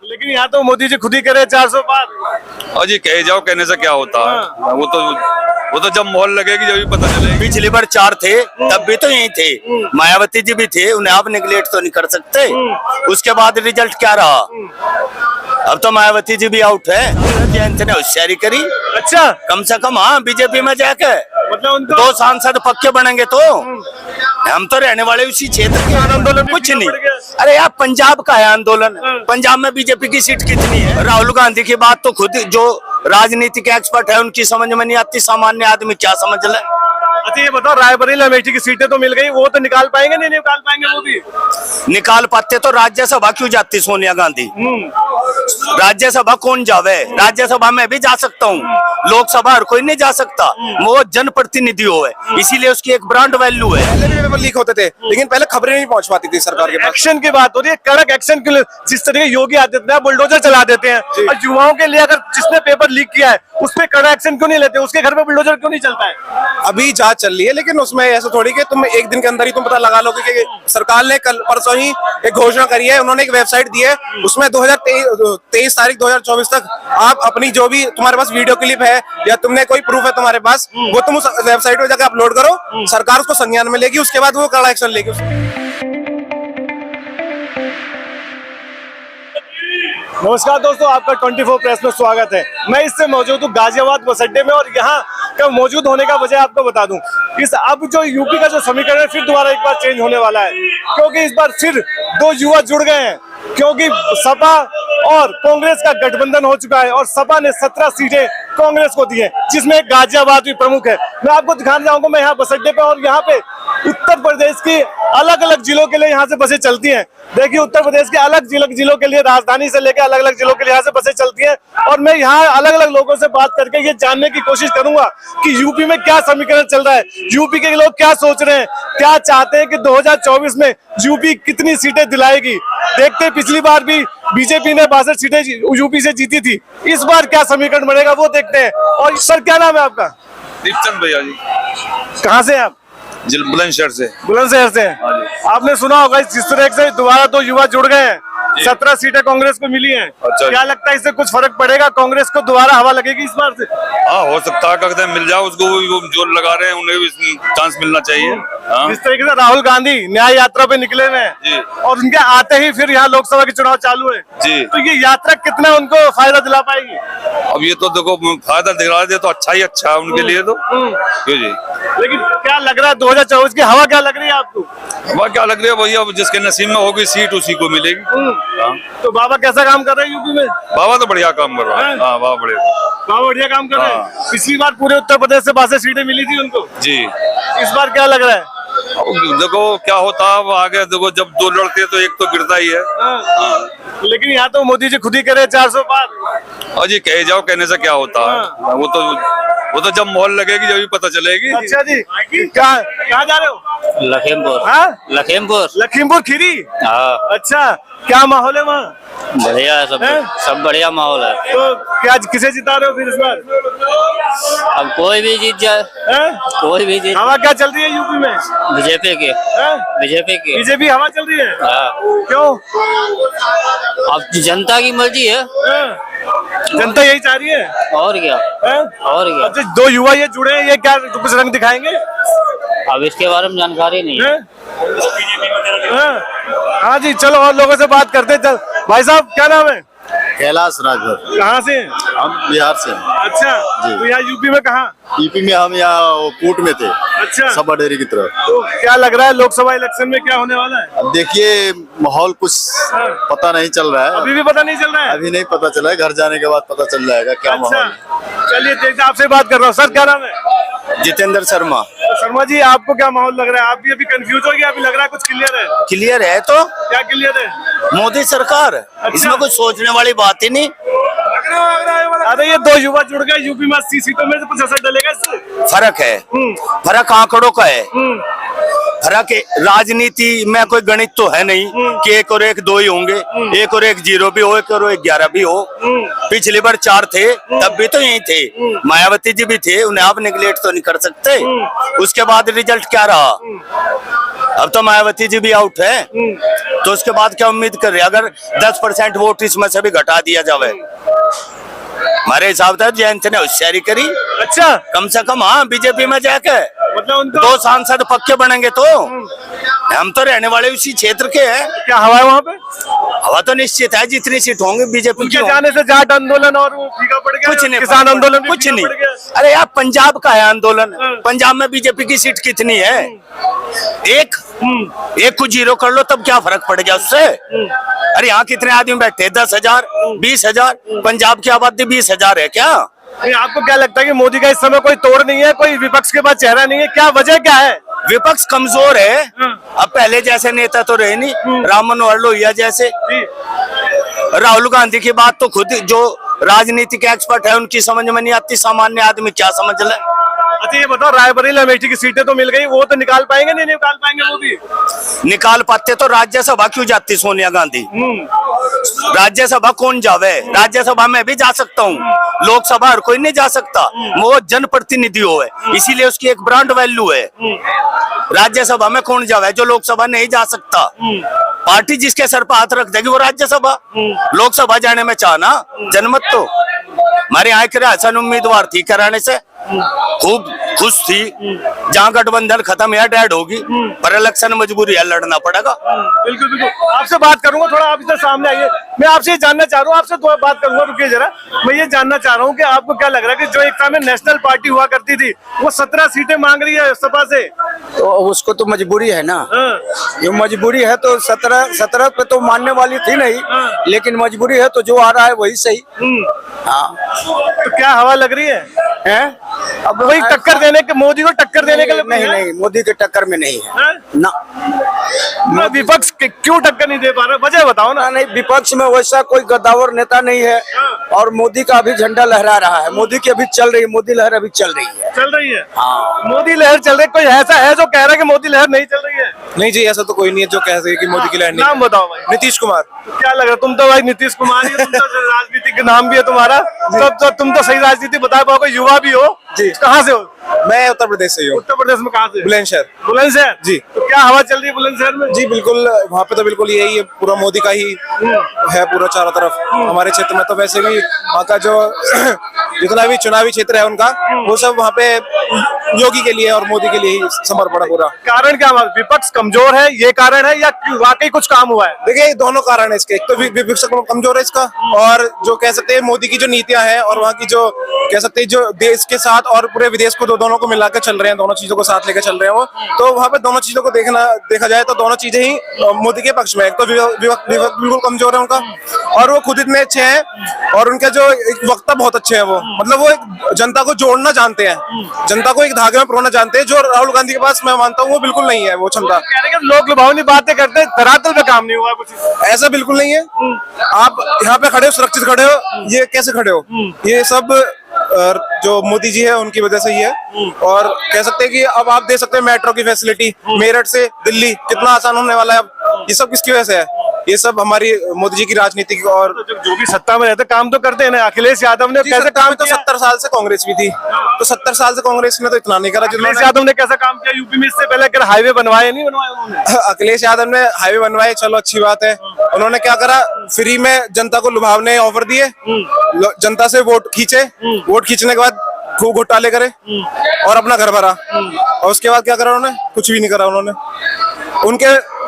लेकिन यहाँ तो मोदी जी खुद ही करे 400 पार। और जी कहे जाओ, कहने से क्या होता है। वो तो जब मोहर लगेगी जब भी पता चलेगा। पिछली बार 4 थे तब भी तो यही थे, मायावती जी भी थे, उन्हें आप निगलेक्ट तो नहीं कर सकते। उसके बाद रिजल्ट क्या रहा? अब तो मायावती जी भी आउट है। जयंत ने होशियारी करी। अच्छा, कम से कम हाँ बीजेपी में जाके मतलब उनको 2 सांसद पक्के बनेंगे तो हम तो रहने वाले उसी क्षेत्र के। आंदोलन कुछ नहीं। अरे यार पंजाब का है आंदोलन, पंजाब में बीजेपी की सीट कितनी है? राहुल गांधी की बात तो खुद जो राजनीतिक एक्सपर्ट है उनकी समझ में नहीं आती, सामान्य आदमी क्या समझ ले। अच्छा ये बताओ, रायबरेली अमेठी की सीटें तो मिल गई, वो तो निकाल पाएंगे? नहीं निकाल पाएंगे वो भी। निकाल पाते तो राज्यसभा क्यों जाती सोनिया गांधी? राज्यसभा कौन जावे? राज्यसभा में भी जा सकता हूँ, लोकसभा हर कोई नहीं जा सकता। वो जनप्रतिनिधि है, इसीलिए उसकी एक ब्रांड वैल्यू है। पहले भी पेपर लीक होते थे, लेकिन पहले खबरें नहीं पहुंच पाती थी सरकार के पास। एक्शन की बात हो रही है, कड़क एक्शन के लिए। जिस तरीके योगी आदित्यनाथ बुलडोजर चला देते हैं, और युवाओं के लिए अगर जिसने पेपर लीक किया है उस पर कड़ा एक्शन क्यों नहीं लेते? उसके घर पे बुलडोजर क्यों नहीं चलता है? अभी जांच चल रही है, लेकिन उसमें ऐसा थोड़ी कि तुम एक दिन के अंदर ही तुम पता लगा लो कि सरकार ने कल परसों ही एक घोषणा करी है। उन्होंने एक वेबसाइट दी है, उसमें 23 तारीख 2024 तक आप अपनी जो भी तुम्हारे पास वीडियो क्लिप है या तुमने कोई प्रूफ है तुम्हारे पास, वो तुम उस वेबसाइट पे जाकर अपलोड करो। सरकार उसको संज्ञान में लेगी, उसके बाद वो कड़ा एक्शन लेगी। नमस्कार दोस्तों, आपका 24 प्रेस में स्वागत है। मैं इससे मौजूद हूँ गाजियाबाद बस अड्डे में, और यहाँ का मौजूद होने का वजह आपको बता दूं। इस अब जो यूपी का जो समीकरण है फिर दोबारा एक बार चेंज होने वाला है, क्योंकि इस बार फिर 2 युवा जुड़ गए हैं। क्योंकि सपा और कांग्रेस का गठबंधन हो चुका है और सपा ने 17 सीटें कांग्रेस को दी है, जिसमें गाजियाबाद भी प्रमुख है। मैं आपको दिखाने जाऊंगा मैं यहाँ बस अड्डे पे, और यहाँ पे उत्तर प्रदेश की अलग अलग जिलों के लिए यहाँ से बसें चलती हैं। देखिए उत्तर प्रदेश के अलग जिलों के लिए, राजधानी से लेकर अलग अलग जिलों के लिए यहाँ से बसें चलती हैं। और मैं यहाँ अलग अलग लोगों से बात करके ये जानने की कोशिश करूंगा कि यूपी में क्या समीकरण चल रहा है, यूपी के लोग क्या सोच रहे हैं, क्या चाहते हैं कि 2024 में यूपी कितनी सीटें दिलाएगी। देखते पिछली बार भी बीजेपी ने 62 सीटें यूपी से जीती थी, इस बार क्या समीकरण बनेगा वो देखते हैं। और सर क्या नाम है आपका? दीपचंद भैया जी। कहाँ से हैं आप? बुलंदशहर से। बुलंदशहर से। आपने सुना होगा जिस तरह से दोबारा 2 युवा जुड़ गए हैं, 17 सीटें कांग्रेस को मिली हैं। अच्छा, क्या लगता है इससे कुछ फर्क पड़ेगा? कांग्रेस को दोबारा हवा लगेगी इस बार से? हाँ हो सकता है, कहते हैं मिल जाओ उसको, वो जो लगा रहे हैं उन्हें भी चांस मिलना चाहिए। जिस तरीके से राहुल गांधी न्याय यात्रा पे निकले हुए हैं और उनके आते ही फिर यहाँ लोकसभा के चुनाव चालू है जी, तो ये यात्रा कितना उनको फायदा दिला पाएगी? अब ये तो देखो फायदा दिला दे तो अच्छा ही अच्छा है उनके लिए तो। क्यों जी? लेकिन क्या लग रहा है 2024 की हवा क्या लग रही है आपको? हवा क्या लग रही है भैया, जिसके नसीब में होगी सीट उसी को मिलेगी। तो बाबा कैसा काम कर रहे हैं यूपी में? बाबा तो बढ़िया काम कर रहा है। हाँ बाबा बढ़िया काम कर रहे हैं। पिछली बार पूरे उत्तर प्रदेश से 62 सीटें मिली थी उनको जी। इस बार क्या लग रहा है? देखो क्या होता है आगे, देखो जब 2 लड़ते तो एक तो गिरता ही है। लेकिन यहाँ तो मोदी जी खुद ही करे 400 पार। और जी कहे जाओ, कहने से क्या होता है। वो तो जब मोहर लगेगी जब भी पता चलेगी। अच्छा जी, कहाँ जा रहे हो? लखीमपुर। हाँ? लखीमपुर खीरी। हाँ। अच्छा, क्या माहौल है वहाँ? बढ़िया है, सब बढ़िया माहौल है। तो क्या किसे जिता रहे हो फिर इस बार? अब कोई भी जीत जाए, कोई भी जीत। हवा क्या चल रही है यूपी में? बीजेपी की। बीजेपी हवा चल रही है। हाँ। क्यों? अब जनता की मर्जी है। जनता यही चाह रही है। और क्या? और क्या? अच्छा 2 युवा ये जुड़े हैं, ये क्या कुछ रंग दिखाएंगे? अब इसके बारे में जानकारी नहीं है। हाँ जी, चलो और लोगों से बात करते हैं। चल भाई साहब क्या नाम है? कैलाश राजभर। कहाँ से? हम बिहार से। अच्छा जी। तो यहाँ यूपी में कहाँ? यूपी में हम यहाँ कूट में थे। अच्छा, सपा डेरी की तरफ। तो क्या लग रहा है लोकसभा इलेक्शन में क्या होने वाला है? अब देखिए माहौल कुछ पता नहीं चल रहा है। अभी भी पता नहीं चल रहा है? अभी नहीं पता चला है, घर जाने के बाद पता चल जाएगा क्या माहौल है। चलिए देखते, आपसे बात कर रहा हूँ। सर क्या नाम है? जितेंद्र शर्मा। शर्मा जी, आपको क्या माहौल लग रहा है? आप भी अभी कंफ्यूज हो गया, अभी लग रहा है कुछ क्लियर है? क्लियर है तो क्या क्लियर है? मोदी सरकार। इसमें कुछ सोचने वाली बात ही नहीं। अरे ये 2 युवा जुड़ गए यूपी में, 80 सीटों में से कुछ असर डलेगा इससे? फर्क है, फर्क आंकड़ों का है। फर्क है। राजनीति में कोई गणित तो है नहीं कि 1 और 1 2 ही होंगे, 1 और 1 0 भी हो, 1 और 1 11 भी हो। पिछली बार 4 थे, तब भी तो यही थे, मायावती जी भी थे, उन्हें आप निगलेक्ट तो नहीं कर सकते। उसके बाद रिजल्ट क्या रहा? अब तो मायावती जी भी आउट है, तो उसके बाद क्या उम्मीद कर रहे हैं? अगर 10% वोट इसमें से भी घटा दिया जाए, हमारे हिसाब से जयंत ने होशियारी करी। अच्छा, कम से कम हाँ, बीजेपी में जाके मतलब उनको 2 सांसद पक्के बनेंगे तो हम तो रहने वाले उसी क्षेत्र के हैं। क्या हवा है वहाँ पे? हवा तो निश्चित है, जितनी सीट होंगी बीजेपी की उनके जाने से जाट आंदोलन और वो फीका पड़ गया, कुछ नहीं, किसान आंदोलन भी कुछ फीका नहीं। पड़ गया। अरे यार, पंजाब का है आंदोलन, पंजाब में बीजेपी की सीट कितनी है? एक को 0 कर लो, तब क्या फर्क पड़ गया उससे? अरे यहाँ कितने आदमी बैठे? 10,000 20,000, पंजाब की आबादी 20,000 है क्या? नहीं, आपको क्या लगता है कि मोदी का इस समय कोई तोड़ नहीं है, कोई विपक्ष के पास चेहरा नहीं है? क्या वजह क्या है? विपक्ष कमजोर है, अब पहले जैसे नेता तो रहे नहीं। राम मनोहर लोहिया जैसे, राहुल गांधी की बात तो खुद जो राजनीतिक एक्सपर्ट है उनकी समझ में नहीं आती, सामान्य आदमी क्या समझ ले। अच्छा ये बताओ, रायबरेली अमेठी की सीटें तो मिल गई, वो तो निकाल पाएंगे? नहीं निकाल पाएंगे वो भी? निकाल पाते तो राज्यसभा क्यों जाती सोनिया गांधी? राज्यसभा कौन जावे? राज्यसभा में भी जा सकता हूँ, लोकसभा हर कोई नहीं जा सकता, वो जनप्रतिनिधि है, इसीलिए उसकी एक ब्रांड वैल्यू है। राज्यसभा में कौन जावे जो लोकसभा नहीं जा सकता? पार्टी जिसके सर पर हाथ रख देगी वो राज्यसभा। लोकसभा जाने में चाहना जनमत तो हमारे यहाँ के हसन उम्मीदवार थी, कराने से खूब खुश थी। जहाँ गठबंधन खत्म या डेड होगी, पर इलेक्शन मजबूरी है, लड़ना पड़ेगा। बिल्कुल बिल्कुल, आपसे बात करूंगा, थोड़ा आप इधर सामने आइए। मैं आपसे ये जानना चाह रहा हूँ, आपसे थोड़ा बात करूंगा, रुकिए जरा। मैं ये जानना चाह रहा हूँ कि आपको क्या लग रहा है कि जो एक समय नेशनल पार्टी हुआ करती थी, वो 17 सीटें मांग रही है सपा से? तो उसको तो मजबूरी है ना, ये मजबूरी है तो 17 पे तो मानने वाली थी नहीं, लेकिन मजबूरी है तो जो आ रहा है वही सही। हाँ, तो क्या हवा लग रही है? अब वही टक्कर देने के, मोदी को टक्कर देने के लिए? नहीं, मोदी के टक्कर में नहीं है ना। विपक्ष क्यों टक्कर नहीं दे पा रहा, वजह बताओ ना। नहीं, विपक्ष में वैसा कोई गद्दावर नेता नहीं है, और मोदी का अभी झंडा लहरा रहा है, मोदी की अभी चल रही है, मोदी लहर अभी चल रही है। चल रही है? हाँ, मोदी लहर चल रही है। कोई ऐसा है जो कह रहा है कि मोदी लहर नहीं चल रही है? नहीं जी, ऐसा तो कोई नहीं है जो कह सके कि मोदी की लहर नहीं। नाम बताओ भाई। नीतीश कुमार। तो क्या लग रहा है, तुम तो भाई नीतीश कुमार ही हो, तुम तो राजनीति का नाम भी है तुम्हारा, तब तो तुम तो सही राजनीति बता पाओगे, युवा भी हो जी। कहाँ से हो? मैं उत्तर प्रदेश से हूँ। उत्तर प्रदेश में कहाँ से? बुलंदशहर। बुलंदशहर जी। तो क्या हवा चल रही है बुलंदशहर में? जी बिल्कुल, वहाँ पे तो बिल्कुल यही है, पूरा मोदी का ही है पूरा चारों तरफ। हमारे क्षेत्र में तो वैसे भी वहाँ का जो जितना भी चुनावी क्षेत्र है उनका, वो सब वहाँ पे योगी के लिए और मोदी के लिए ही समर्पण है पूरा। कारण क्या? विपक्ष कमजोर है, ये कारण है, या वाकई कुछ काम हुआ है? देखिए, दोनों कारण है इसके। एक तो विपक्ष कमजोर है इसका, और जो कह सकते हैं मोदी की जो नीतियां हैं और वहाँ की जो कह सकते हैं जो देश के साथ और पूरे विदेश को दोनों को मिलाकर चल रहे हैं, दोनों चीजों को साथ लेकर चल रहे हैं वो, तो वहाँ पे दोनों चीजों को देखा जाए तो दोनों चीजें ही मोदी के पक्ष में। एक तो विपक्ष बिल्कुल कमजोर है उनका, और वो खुद इतने अच्छे हैं, और उनके जो एक वक्ता बहुत अच्छे हैं, वो मतलब वो एक जनता को जोड़ना जानते हैं, जनता को एक धागे में पिरोना जानते हैं, जो राहुल गांधी के पास मैं मानता हूँ वो बिल्कुल नहीं है वो क्षमता। लोग लुभावनी बातें करते हैं, धरातल पे काम नहीं हुआ कुछ। ऐसा बिल्कुल नहीं है। आप यहाँ पे खड़े हो, सुरक्षित खड़े हो, ये कैसे खड़े हो? ये सब जो मोदी जी है उनकी वजह से ही है। और कह सकते हैं कि अब आप दे सकते हैं मेट्रो की फैसिलिटी, मेरठ से दिल्ली कितना आसान होने वाला है अब। ये सब किसकी वजह से है? ये सब हमारी मोदी जी की राजनीति की। और जो भी सत्ता में रहते काम तो करते हैं ना। अखिलेश यादव ने कैसे काम तो 70 साल से कांग्रेस भी थी, तो 70 साल से कांग्रेस ने तो इतना नहीं करा जितना अखिलेश यादव ने कैसा काम किया यूपी में? इससे पहले अगर हाईवे बनवाए नहीं बनवाए उन्होंने? अखिलेश यादव ने हाईवे बनवाए, चलो अच्छी बात है। उन्होंने क्या करा? फ्री में जनता को लुभावने ऑफर दिए, जनता से वोट खींचे, वोट खींचने के बाद खूब घोटाले करे और अपना घर भरा। और उसके बाद क्या करा उन्होंने? कुछ भी नहीं करा उन्होंने।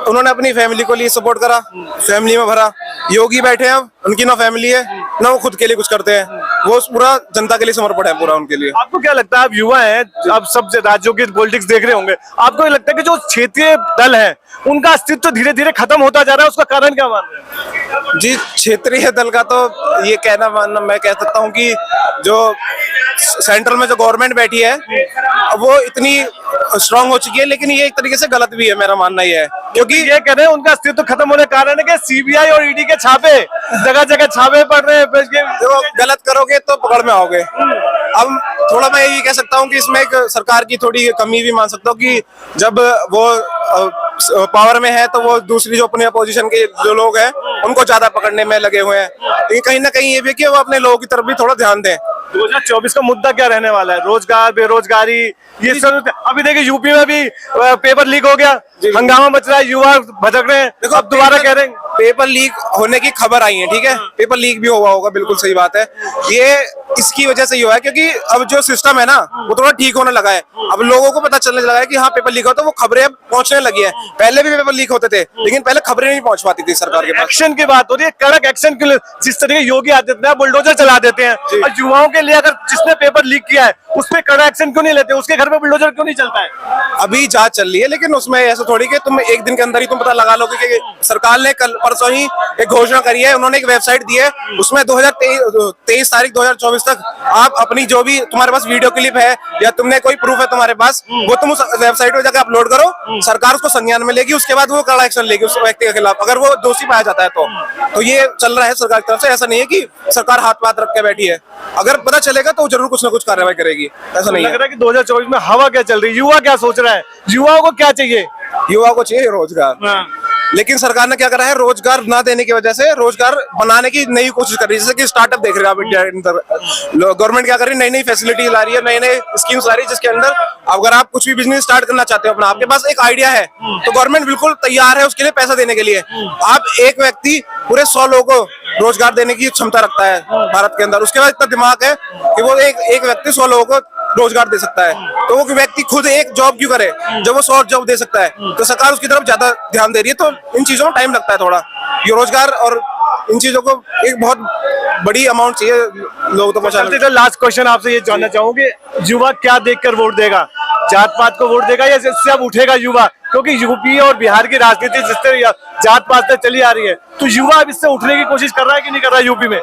उन्होंने अपनी फैमिली को लिए सपोर्ट करा, फैमिली में भरा। योगी बैठे हैं अब, उनकी ना फैमिली है ना वो खुद के लिए कुछ करते हैं, वो पूरा जनता के लिए समर्पण है पूरा उनके लिए। आपको क्या लगता है, आप युवा हैं, आप सब राज्यों की पॉलिटिक्स देख रहे होंगे, आपको लगता है कि जो क्षेत्रीय दल है उनका अस्तित्व धीरे धीरे खत्म होता जा रहा है, उसका कारण क्या मान रहे हैं? जी, क्षेत्रीय दल का तो ये कहना मानना मैं कह सकता हूँ कि जो सेंट्रल में जो गवर्नमेंट बैठी है वो इतनी स्ट्रांग हो चुकी है, लेकिन ये एक तरीके से गलत भी है, मेरा मानना ये है। क्योंकि ये कह रहे हैं उनका अस्तित्व खत्म होने का कारण है कि सीबीआई और ईडी के छापे जगह जगह छापे पड़ रहे हैं। देखो, गलत करोगे तो पकड़ में आओगे। अब थोड़ा मैं ये कह सकता हूँ कि इसमें एक सरकार की थोड़ी कमी भी मान सकता हूँ कि जब वो पावर में है तो वो दूसरी जो अपने अपोजिशन के जो लोग हैं उनको ज्यादा पकड़ने में लगे हुए हैं, लेकिन कहीं ना कहीं ये भी कि वो अपने लोगों की तरफ भी थोड़ा ध्यान दें। 2024 का मुद्दा क्या रहने वाला है? रोजगार, बेरोजगारी, ये सब। अभी देखिए यूपी में भी पेपर लीक हो गया, हंगामा मच रहा है, युवा भटक रहे हैं। देखो, अब दोबारा कह रहे हैं पेपर लीक होने की खबर आई है, ठीक है, पेपर लीक भी हुआ होगा, बिल्कुल सही बात है। ये इसकी वजह से ही हुआ है क्योंकि अब जो सिस्टम है ना वो थोड़ा ठीक होने लगा है। अब लोगों को पता चलने लगा है कि हाँ पेपर लीक होता है, वो खबरें अब पहुंचने लगी है। पहले भी पेपर लीक होते थे लेकिन पहले खबरें नहीं पहुंच पाती थी सरकार के पास। एक्शन की बात हो रही है, कड़क एक्शन के लिए। जिस तरीके योगी आदित्यनाथ बुलडोजर चला देते हैं, और युवाओं के लिए अगर जिसने पेपर लीक किया है उस पर कड़ा एक्शन क्यों नहीं लेते? उसके घर पे बुलडोजर क्यों नहीं चलता है? अभी जांच चल रही है, लेकिन उसमें ऐसा थोड़ी कि तुम एक दिन के अंदर ही तुम पता लगा लोगे कि सरकार ने कल परसों ही एक घोषणा करी है। उन्होंने एक वेबसाइट दी है, उसमें 23 तारीख 2024 तक आप अपनी जो भी तुम्हारे पास वीडियो क्लिप है या तुमने कोई प्रूफ है तुम्हारे पास, वो तुम उस वेबसाइट पे जाकर अपलोड करो। सरकार उसको संज्ञान में लेगी, उसके बाद वो कड़ा एक्शन लेगी उस व्यक्ति के खिलाफ अगर वो दोषी पाया जाता है तो ये चल रहा है सरकार की तरफ से। ऐसा नहीं है कि सरकार हाथ पाथ रख के बैठी है, अगर पता चलेगा तो जरूर कुछ ना कुछ कार्रवाई करेगी। ऐसा नहीं लग रहा है कि 2024 में हवा क्या चल रही है, युवा क्या सोच रहा है, युवाओं को क्या चाहिए? युवा को चाहिए रोजगार, लेकिन सरकार ने क्या करा है, रोजगार ना देने की वजह से रोजगार बनाने की नई कोशिश कर रही है। जैसे कि स्टार्टअप देख रहे हैं आप इंडिया के अंदर, गवर्नमेंट क्या कर रही है, नई नई फैसिलिटी ला रही है, नई नई स्कीम्स ला रही है, जिसके अंदर अगर आप कुछ भी बिजनेस स्टार्ट करना चाहते हो अपना, आपके पास एक आइडिया है तो गवर्नमेंट बिल्कुल तैयार है उसके लिए पैसा देने के लिए। आप एक व्यक्ति पूरे 100 लोगों को रोजगार देने की क्षमता रखता है भारत के अंदर, उसके बाद इतना दिमाग है कि वो एक व्यक्ति 100 लोगों को रोजगार दे सकता है। तो वो व्यक्ति खुद एक जॉब क्यों करे जब वो 100 जॉब दे सकता है? तो सरकार उसकी तरफ ज्यादा ध्यान दे रही है। तो इन चीजों में टाइम लगता है थोड़ा, ये रोजगार और इन चीजों को एक बहुत बड़ी अमाउंट चाहिए लोगों तक पहुंचाने। लास्ट क्वेश्चन आपसे ये जानना चाहूंगी, युवा क्या देखकर वोट देगा? जात पात को वोट देगा या इससे अब उठेगा युवा? क्योंकि यूपी और बिहार की राजनीति जिस तरह जात पात से चली आ रही है, तो युवा अब इससे उठने की कोशिश कर रहा है कि नहीं कर रहा है यूपी में?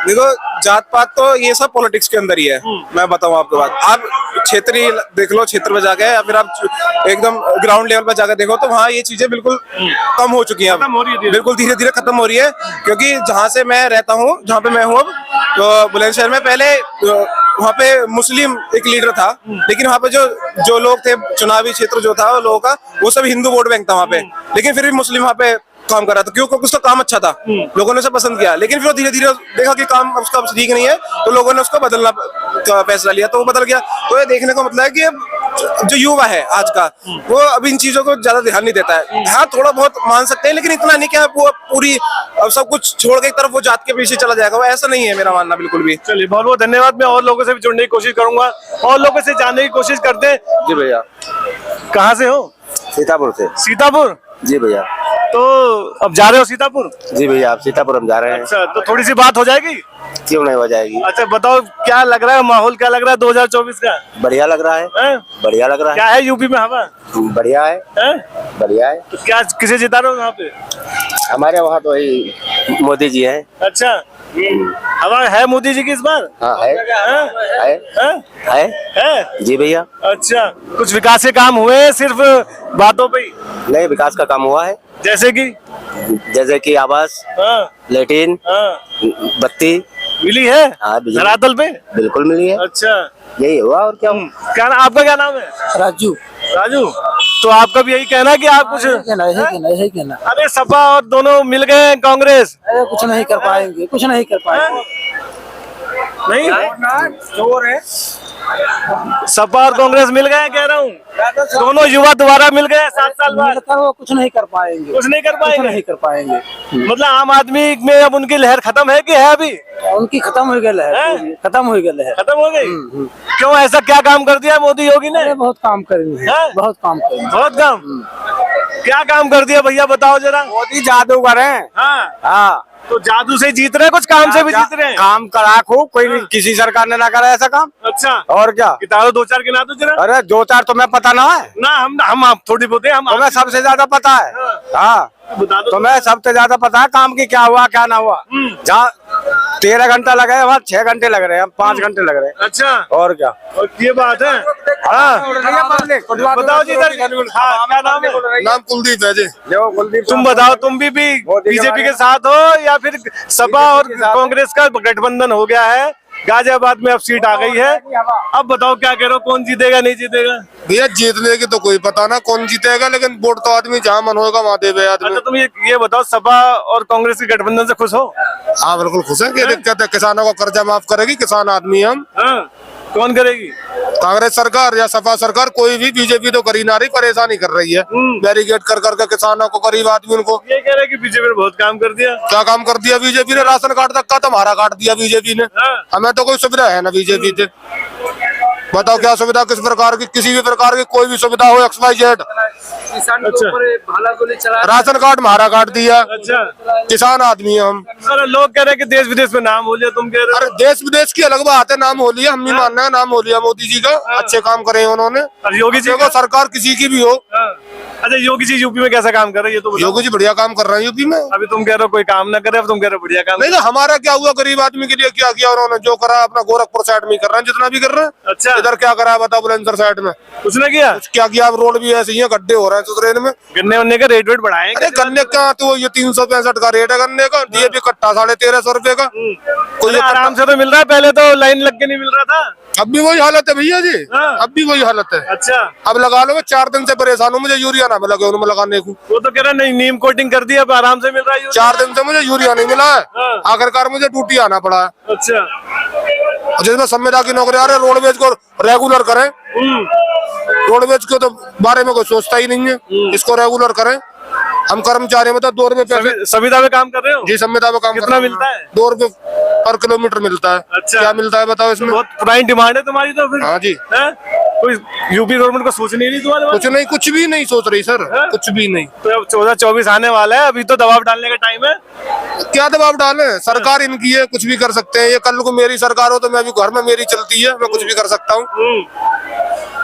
देखो, जात पात तो ये सब पॉलिटिक्स के अंदर ही है। मैं बताऊं आपको बात, आप क्षेत्रीय देख लो, क्षेत्र में जाके, या फिर आप एकदम ग्राउंड लेवल पर जाकर देखो तो वहाँ ये चीजें बिल्कुल कम हो चुकी हैं, बिल्कुल धीरे धीरे खत्म हो रही है। क्योंकि जहाँ से मैं रहता हूँ, जहाँ पे मैं हूँ अब, तो बुलंदशहर में पहले वहाँ पे मुस्लिम एक लीडर था, लेकिन वहाँ पे जो लोग थे, चुनावी क्षेत्र जो था लोगों का, वो सब हिंदू वोट बैंक था वहाँ पे, लेकिन फिर भी मुस्लिम वहाँ पे काम कर रहा था। क्यों? क्योंकि उसका काम अच्छा था, लोगों ने उसे पसंद किया। लेकिन फिर धीरे धीरे देखा कि काम उसका ठीक नहीं है, तो लोगों ने उसको बदलना का फैसला लिया, तो वो बदल गया। तो ये देखने को मतलब है कि अब जो युवा है आज का, वो अब इन चीजों को ज्यादा ध्यान नहीं देता है। हाँ, थोड़ा बहुत मान सकते हैं, लेकिन इतना नहीं कि वो पूरी अब सब कुछ छोड़ के एक तरफ वो जात के पीछे चला जाएगा, वो ऐसा नहीं है मेरा मानना बिल्कुल भी। चलिए, बहुत बहुत धन्यवाद। मैं और लोगों से भी जुड़ने की कोशिश करूंगा, और लोगों से जानने की कोशिश करते हैं। जी भैया। कहाँ से हो? सीतापुर से। सीतापुर? जी भैया। तो अब जा रहे हो सीतापुर? जी भैया, आप सीतापुर हम जा रहे हैं। अच्छा, तो थोड़ी सी बात हो जाएगी? क्यों नहीं हो जाएगी? अच्छा, बताओ क्या लग रहा है, माहौल क्या लग रहा है 2024 का? बढ़िया लग रहा है, बढ़िया लग रहा क्या है यूपी में हवा? बढ़िया है, बढ़िया है। तो क्या किसे जिता रहे हो यहाँ पे? हमारे वहाँ तो वही मोदी जी हैं। अच्छा, हवा है मोदी जी की इस बार? हाँ है, है? जी भैया। अच्छा, कुछ विकास के काम हुए हैं सिर्फ बातों पे ही? नहीं, विकास का काम हुआ है। जैसे कि आवास, लेटिन, बत्ती मिली है? हाँ, धरातल पे बिल्कुल मिली है। अच्छा, यही हुआ और क्या? आपका क्या नाम है? राजू। राजू, तो आपका भी यही कहना है कि आप कुछ कहना। अरे सपा और दोनों मिल गए कांग्रेस? अरे कुछ नहीं कर पाएंगे, कुछ नहीं कर पाएंगे। नहीं, चोर है। सपा और कांग्रेस मिल गए, कह रहा हूँ, दोनों युवा दोबारा मिल गए 7 साल बाद। वो कुछ नहीं कर पाएंगे, कुछ नहीं कर पाएंगे, नहीं कर पाएंगे। मतलब आम आदमी में अब उनकी लहर खत्म है कि है अभी? उनकी खत्म हो गई लहर, खत्म हो गई लहर, खत्म हो गई। क्यों, ऐसा क्या काम कर दिया मोदी योगी ने? बहुत काम करेंगे, बहुत काम करेंगे, बहुत काम। क्या काम कर दिया भैया, बताओ जरा। मोदी जादूगर है। हाँ, तो जादू से जीत रहे, कुछ काम से भी जीत रहे हैं। काम करा खूब, कोई किसी सरकार ने ना करा ऐसा काम। अच्छा, और क्या? किताबों 2-4 गिना दो जरा। अरे 2-4 तो मैं पता ना है ना, हम थोड़ी बहुत है, हम तुम्हें सबसे ज्यादा पता है। हाँ, बता दो। तुम्हें सबसे ज्यादा पता है काम की क्या हुआ क्या ना हुआ। जहाँ 13 घंटा लगे वहाँ 6 घंटे लग रहे हैं, 5 घंटे लग रहे हैं। अच्छा, और क्या? और ये बात है। हाँ, बताओ जी इधर। हाँ, क्या नाम है? नाम कुलदीप है जी। जो कुलदीप, तुम बताओ, तुम भी बीजेपी के साथ हो या फिर सपा और कांग्रेस का गठबंधन हो गया है, गाजियाबाद में अब सीट आ गई है, अब बताओ क्या कह रहे हो, कौन जीतेगा नहीं जीतेगा? भैया जीतने की तो कोई पता ना कौन जीतेगा, लेकिन वोट तो आदमी जहाँ मन होगा वहाँ देवे आदमी। अच्छा तुम ये बताओ, सपा और कांग्रेस के गठबंधन से खुश हो? हाँ बिल्कुल खुश है। क्या दिक्कत है? किसानों का कर्जा माफ करेगी, किसान आदमी हम। हाँ, कौन करेगी? कांग्रेस सरकार या सपा सरकार, कोई भी। बीजेपी तो करी ना रही, परेशानी कर रही है बैरिकेड कर करके किसानों को, गरीब आदमी उनको। ये कह रहे हैं कि बीजेपी ने बहुत काम कर दिया। क्या काम कर दिया बीजेपी ने? राशन कार्ड तक का तो हमारा काट दिया बीजेपी ने। हमें तो कोई सुविधा है ना बीजेपी से। बताओ क्या सुविधा, किस प्रकार की, किसी भी प्रकार की कोई भी सुविधा हो, XYZ। राशन कार्ड हमारा काट दिया। अच्छा, किसान आदमी है हम। अरे लोग कह रहे हैं कि देश विदेश में नाम हो लिया, तुम कह रहे अरे देश विदेश की अलग बात है, नाम हो लिया, हम नहीं मान रहे हैं, नाम हो लिया मोदी जी का। अच्छे काम करे हैं उन्होंने। हो? योगी जी देखो सरकार किसी की भी हो। अच्छा, योगी जी यूपी में कैसा काम कर रहे हैं ये तो बताओ। योगी जी बढ़िया काम कर रहे हैं यूपी में। अभी तुम कह रहे हो कोई काम ना करे, अब तुम कह रहे हो बढ़िया काम। नहीं तो हमारा क्या हुआ? गरीब आदमी के लिए क्या किया उन्होंने? जो करा अपना गोरखपुर साइड में कर रहे हैं, जितना भी कर रहे हैं। अच्छा, इधर क्या करा है बताओ? बुलंदशहर साइड में उसने किया क्या किया? अब रोड भी ऐसे ही है, गड्ढे हो रहे हैं सुधरेन में। गन्ने वन्ने का रेट वेट बढ़ाए? अरे गन्ने का तो ये 365 का रेट है गन्ने का। DAP कट्टा 1350 रुपए का। कोई अरे आराम से तो मिल रहा है, पहले तो लाइन लग के नहीं मिल रहा था। अब भी वही हालत है भैया जी, अब भी वही हालत है। अच्छा, अब लगा लो, मैं 4 दिन से परेशान हूँ, मुझे यूरिया ना मिला उनमें लगाने को। वो तो कह रहा नहीं, नीम कोटिंग कर दी, अब आराम से मिल रहा है। 4 दिन से मुझे यूरिया नहीं मिला है, आखिरकार मुझे ड्यूटी आना पड़ा है। अच्छा, जिसमें संविदा की नौकरी आ रही है, रोडवेज को रेगुलर करें। रोडवेज के तो बारे में कोई सोचता ही नहीं है, इसको रेगुलर करें। हम कर्मचारी में तो 2 रुपए पैसे संविदा में काम कर रहे हो? जी, संविदा में काम कर कितना रहे हैं। मिलता है? 2 रुपए पर किलोमीटर मिलता है। अच्छा, क्या मिलता है बताओ इसमें? बहुत पुरानी डिमांड है तुम्हारी तो फिर। हाँ जी, है? कोई यूपी गवर्नमेंट को सोचनी नहीं तुम्हारे बारे में? कुछ नहीं, कुछ भी नहीं सोच रही सर, कुछ भी नहीं। तो अब 14-24 आने वाला है, अभी तो दबाव डालने का टाइम है। क्या दबाव डाले? सरकार इनकी है, कुछ भी कर सकते हैं। ये कल को मेरी सरकार हो तो मैं भी घर में मेरी चलती है, मैं कुछ भी कर सकता हूँ।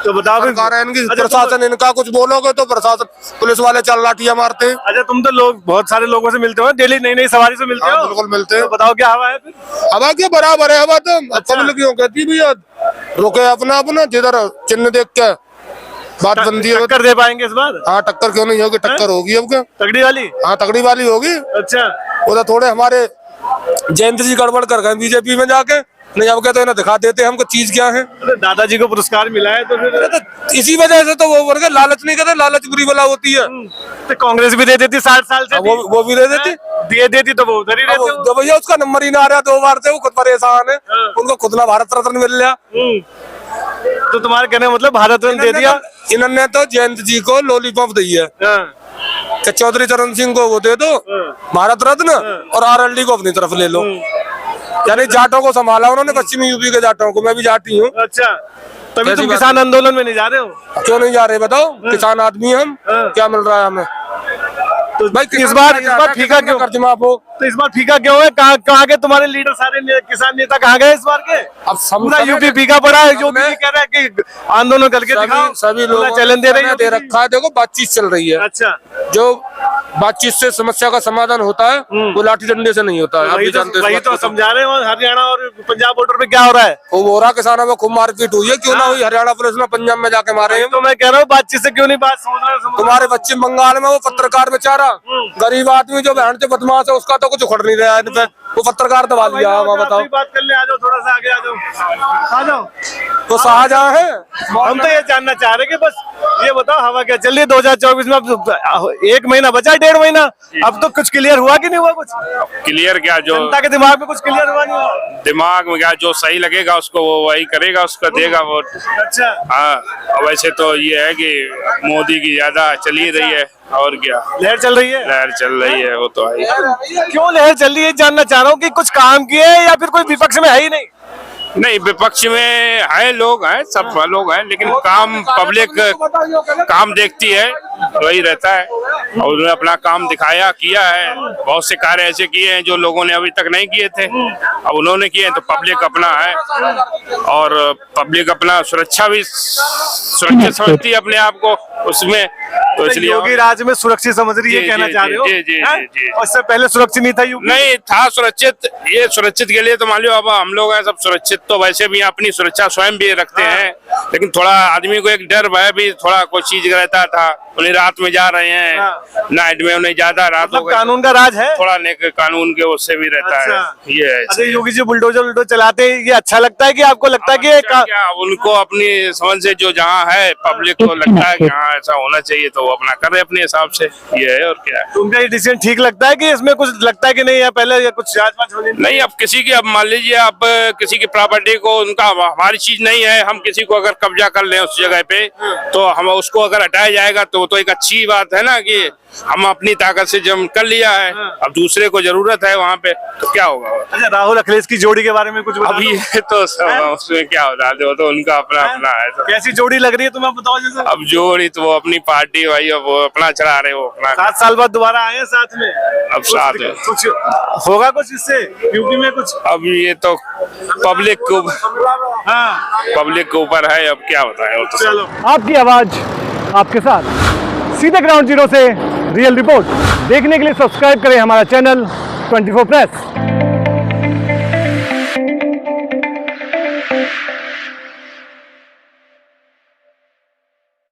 तो बताओ फिर। सरकार है इनकी, अच्छा, प्रशासन इनका। कुछ बोलोगे तो प्रशासन, पुलिस वाले चल लाठियां मारते हैं। अच्छा, तुम तो लोग बहुत सारे लोगों से मिलते हो, डेली नई नई सवारी से मिलते हाँ, हो। बिल्कुल मिलते हैं। तो बताओ क्या हवा है फिर? हवा क्या बराबर है हवा तो। पब्लिक क्यों कहती है भैया रुके अपना अपना, जिधर चिन्ह देख के बात बनती है। टक्कर दे पाएंगे इस बार? हाँ, टक्कर क्यों नहीं होगी? टक्कर होगी अब क्या, तगड़ी वाली। हाँ तगड़ी वाली होगी। अच्छा, उधर थोड़े हमारे जयंत जी गड़बड़ कर गए बीजेपी में जाके, नहीं अब क्या तो इन्हें दिखा देते हमको चीज क्या है। अरे दादाजी को पुरस्कार मिला है तो फिर तो इसी वजह से तो वो वर्ग लालच नहीं करते, लालच बुरी बला होती है। तो कांग्रेस भी दे देती 60 साल से। वो भी दे देती, दिए देती तो वो उधर ही रहते हो। तो भैया उसका नंबर ही ना आ रहा 2 बार से, वो खुद परेशान है। उनको खुद ना भारत रत्न मिल रहा। तो तुम्हारे कहने का मतलब भारत रत्न दे दिया? इन्होंने तो जयंत जी को लॉलीपॉप दी है कि चौधरी चरण सिंह को वो दे दो भारत रत्न, और RLD को अपनी तरफ ले लो। यानी जाटों को संभाला उन्होंने, पश्चिमी यूपी के जाटों को। मैं भी जाटी हूँ। अच्छा, तभी ऐसी तुम बात किसान आंदोलन में नहीं जा रहे हो? क्यों नहीं जा रहे बताओ? किसान आदमी हम, क्या मिल रहा है हमें? तो भाई इस बार फीका क्यों? कर्ज माफ हो तो इस बार फीका क्यों है? कहाँ के तुम्हारे लीडर, सारे किसान नेता कहाँ गए इस बार के? अब पूरा यूपी फीका पड़ा है। जो भी कह रहा है कि आंदोलन करके दिखाओ, सभी लोग चैलेंज दे रहे हैं। दे रखा है। देखो बातचीत चल रही है। अच्छा, जो बातचीत से समस्या का समाधान होता है वो लाठी डंडे से नहीं होता है। आप भी जानते वही तो समझा रहे हो। हरियाणा और पंजाब बॉर्डर पे क्या हो रहा है? वो बोरा किसानों में खूब मारपीट हुई है, क्यों ना हुई? हरियाणा पुलिस ने पंजाब में जाके मारे हैं। तो मैं कह रहा हूँ बातचीत से क्यों नहीं बात समझ रहे? तुम्हारे पश्चिम बंगाल में वो पत्रकार बेचारा गरीब आदमी जो बहन से बदमाश है, उसका तो कुछ उखड़ नहीं रहा है इन पे। वो पत्रकार दबा लिया। वहाँ बताओ, बात कर ले, आ जाओ, थोड़ा सा आगे आ जाओ, आ जाओ। तो शाहजहां है। हम तो ये जानना चाह रहे कि बस ये बताओ हवा क्या चल रही है 2024 में? अब 1 महीना बचा, 1.5 महीना, अब तो कुछ क्लियर हुआ कि नहीं हुआ? कुछ क्लियर क्या, जो जनता के दिमाग में कुछ क्लियर हुआ नहीं हुआ? दिमाग में क्या, जो सही लगेगा उसको वो वही करेगा, उसको देगा वोट। अच्छा, हाँ, वैसे तो ये है कि मोदी की ज्यादा चल ही रही है, और क्या लहर चल रही है। लहर चल रही है, वो तो है। क्यों लहर चल रही है जानना चाह रहा हूँ कि कुछ काम किए या फिर कोई विपक्ष में है ही नहीं? नहीं, विपक्ष में है, लोग हैं, सब लोग हैं, लेकिन काम पब्लिक काम देखती है, वही रहता है। और उन्होंने अपना काम दिखाया, किया है। बहुत से कार्य ऐसे किए हैं जो लोगों ने अभी तक नहीं किए थे, अब उन्होंने किए, तो पब्लिक अपना है। और पब्लिक अपना सुरक्षा भी सुरक्षित समझती है अपने आप को, उसमें तो इसलिए योगी राज में सुरक्षित समझ रही है, जी, कहना जी, चाह रहे हो? जी, जी, हैं? जी, जी। और इससे पहले सुरक्षित नहीं था यूपी? नहीं था सुरक्षित, ये सुरक्षित के लिए तो मान लो अब हम लोग हैं सब सुरक्षित, तो वैसे भी अपनी सुरक्षा स्वयं भी रखते हैं, लेकिन थोड़ा आदमी को एक डर भय भी थोड़ा कोई चीज रहता था। उन्हें रात में जा रहे हैं, नाइट में उन्हें ज्यादा रात हो मतलब गई, कानून का राज है? थोड़ा कानून के उससे भी रहता अच्छा। है ये है। अरे योगी जी बुलडोजर चलाते हैं, ये अच्छा लगता है कि आपको लगता है कि ये क्या उनको अपनी समझ से जो जहाँ है पब्लिक को लगता है कि हाँ ऐसा होना चाहिए तो वो अपना कर रहे अपने हिसाब से, ये है और क्या है। तो उनका ये डिसीजन ठीक लगता है कि इसमें कुछ लगता है कि नहीं है पहले या कुछ जांच वांच होनी? नहीं, अब किसी की, अब मान लीजिए अब किसी की प्रॉपर्टी को, उनका हमारी चीज नहीं है, हम किसी को अगर कब्जा कर लें उस जगह पे तो हम उसको अगर हटाया जाएगा तो एक अच्छी बात है ना कि हम अपनी ताकत से जब कर लिया है, अब दूसरे को जरूरत है वहाँ पे तो क्या होगा। अच्छा, राहुल अखिलेश की जोड़ी के बारे में कुछ बता अब दो। ये तो सब उसमें क्या होता है, तो उनका अपना अपना है तो। कैसी जोड़ी लग रही है तुम्हें बताओ जैसे? अब जोड़ी तो वो अपनी पार्टी भाई, अब वो अपना चला रहे, वो अपना 7 साल बाद दोबारा आए हैं साथ में, अब साथ में कुछ होगा कुछ इससे यूपी में कुछ? अब ये तो पब्लिक को, हाँ पब्लिक के ऊपर है, अब क्या बताएं वो तो। चलो, आपकी आवाज आपके साथ, सीधे ग्राउंड जीरो से रियल रिपोर्ट देखने के लिए सब्सक्राइब करें हमारा चैनल 24 प्रेस।